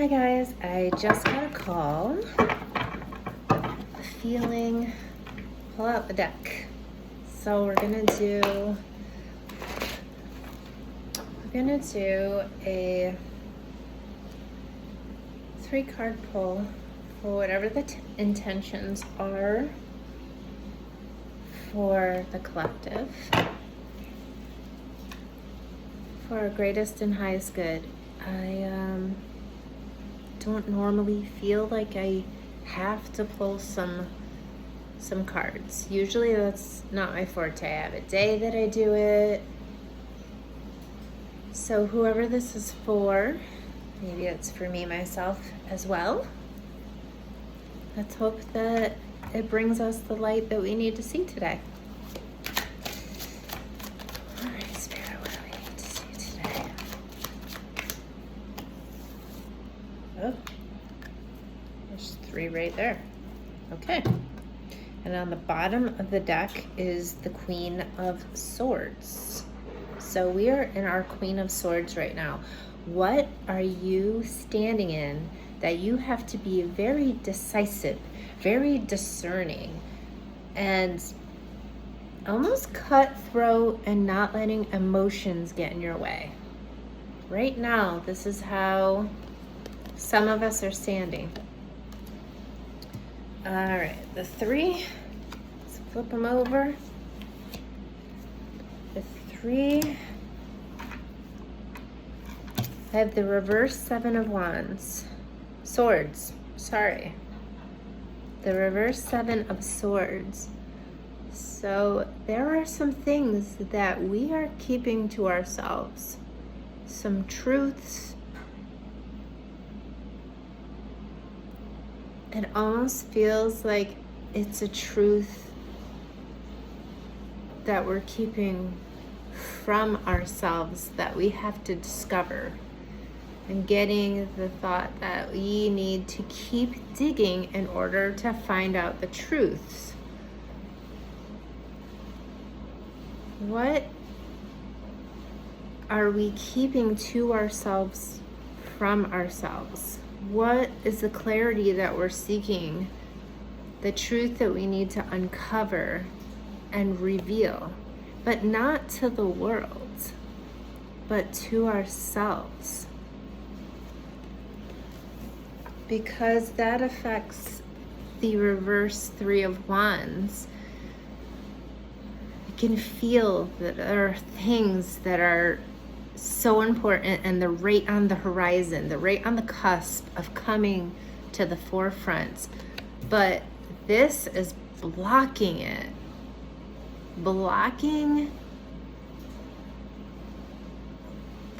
Hi guys, I just got a call. Feeling, pull out the deck. So we're gonna do a 3-card pull for whatever the intentions are for the collective, for our greatest and highest good. I don't normally feel like I have to pull some cards. Usually that's not my forte. I have a day that I do it. So whoever this is for, maybe it's for me myself as well. Let's hope that it brings us the light that we need to see today. All right, Spirit, what do we need to see today? Oh, there's 3 right there. Okay. And on the bottom of the deck is the Queen of Swords. So we are in our Queen of Swords right now. What are you standing in that you have to be very decisive, very discerning, and almost cutthroat and not letting emotions get in your way? Right now, this is how some of us are standing. All right, the 3, let's flip them over. The 3, I have the reverse 7 of Wands. Swords, sorry. The reverse 7 of Swords. So there are some things that we are keeping to ourselves. Some truths. It almost feels like it's a truth that we're keeping from ourselves that we have to discover. And getting the thought that we need to keep digging in order to find out the truths. What are we keeping to ourselves from ourselves? What is the clarity that we're seeking? The truth that we need to uncover and reveal, but not to the world, but to ourselves. Because that affects the reverse 3 of Wands. You can feel that there are things that are so important and they're right on the horizon, they're right on the cusp of coming to the forefront. But this is blocking it. Blocking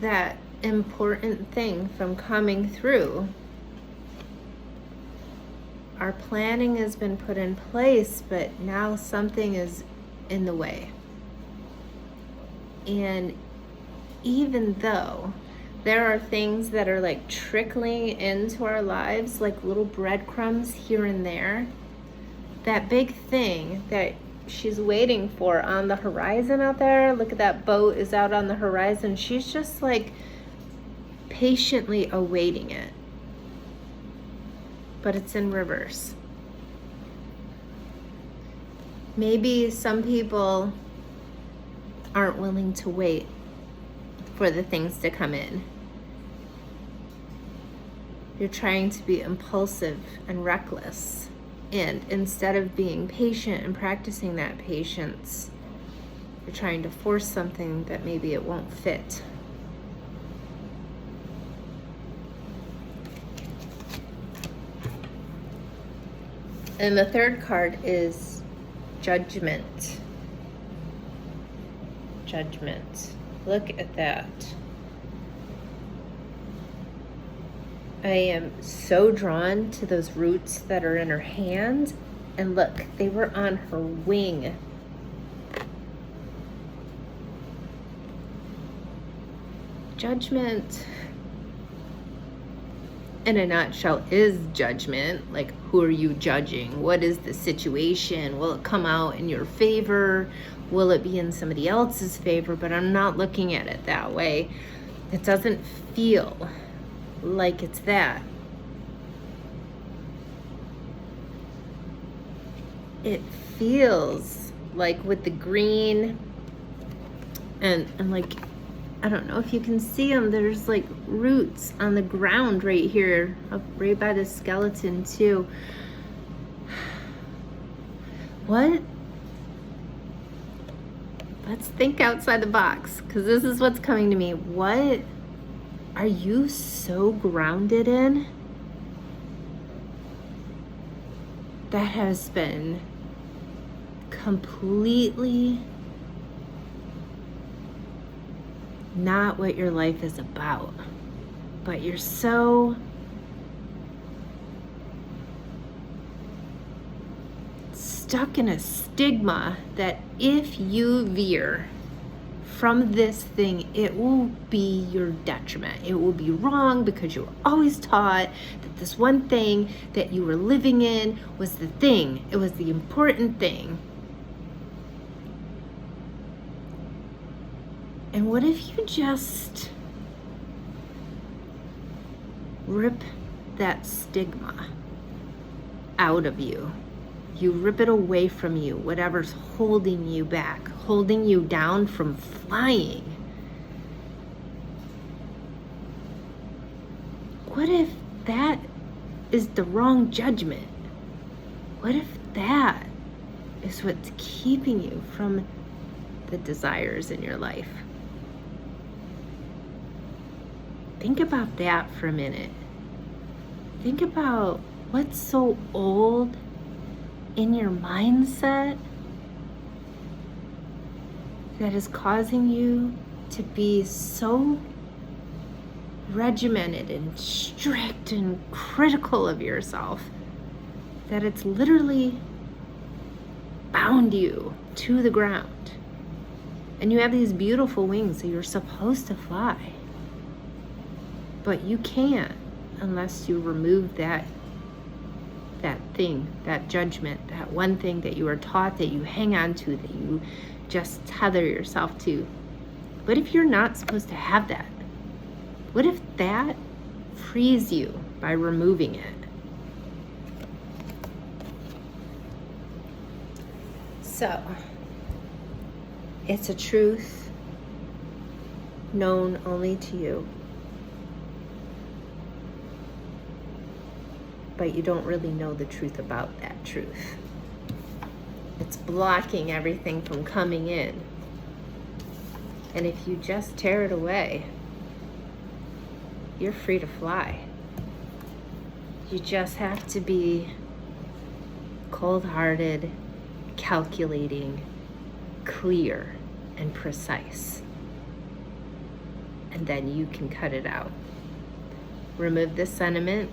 that important thing from coming through. Our planning has been put in place, but now something is in the way. And even though there are things that are like trickling into our lives, like little breadcrumbs here and there, that big thing that she's waiting for on the horizon out there, look at that boat is out on the horizon. She's just like patiently awaiting it. But it's in reverse. Maybe some people aren't willing to wait for the things to come in. You're trying to be impulsive and reckless. And instead of being patient and practicing that patience, you're trying to force something that maybe it won't fit. And the 3rd card is Judgment. Judgment. Look at that. I am so drawn to those roots that are in her hand. And look, they were on her wing. Judgment, in a nutshell, is judgment. Like, who are you judging? What is the situation? Will it come out in your favor? Will it be in somebody else's favor? But I'm not looking at it that way. It doesn't feel like it's that. It feels like with the green and like, I don't know if you can see them, there's like roots on the ground right here, up right by the skeleton too. What? Let's think outside the box, because this is what's coming to me. What are you so grounded in that has been completely not what your life is about, but you're so stuck in a stigma that if you veer from this thing, it will be your detriment. It will be wrong because you were always taught that this one thing that you were living in was the thing. It was the important thing. And what if you just rip that stigma out of you? You rip it away from you, whatever's holding you back, holding you down from flying. What if that is the wrong judgment? What if that is what's keeping you from the desires in your life? Think about that for a minute. Think about what's so old in your mindset that is causing you to be so regimented and strict and critical of yourself that it's literally bound you to the ground. And you have these beautiful wings that you're supposed to fly, but you can't unless you remove that thing, that judgment, that one thing that you were taught, that you hang on to, that you just tether yourself to. What if you're not supposed to have that? What if that frees you by removing it? So, it's a truth known only to you. But you don't really know the truth about that truth. It's blocking everything from coming in. And if you just tear it away, you're free to fly. You just have to be cold-hearted, calculating, clear, and precise. And then you can cut it out. Remove the sentiment,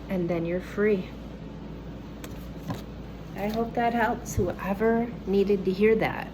and then you're free. I hope that helps whoever needed to hear that.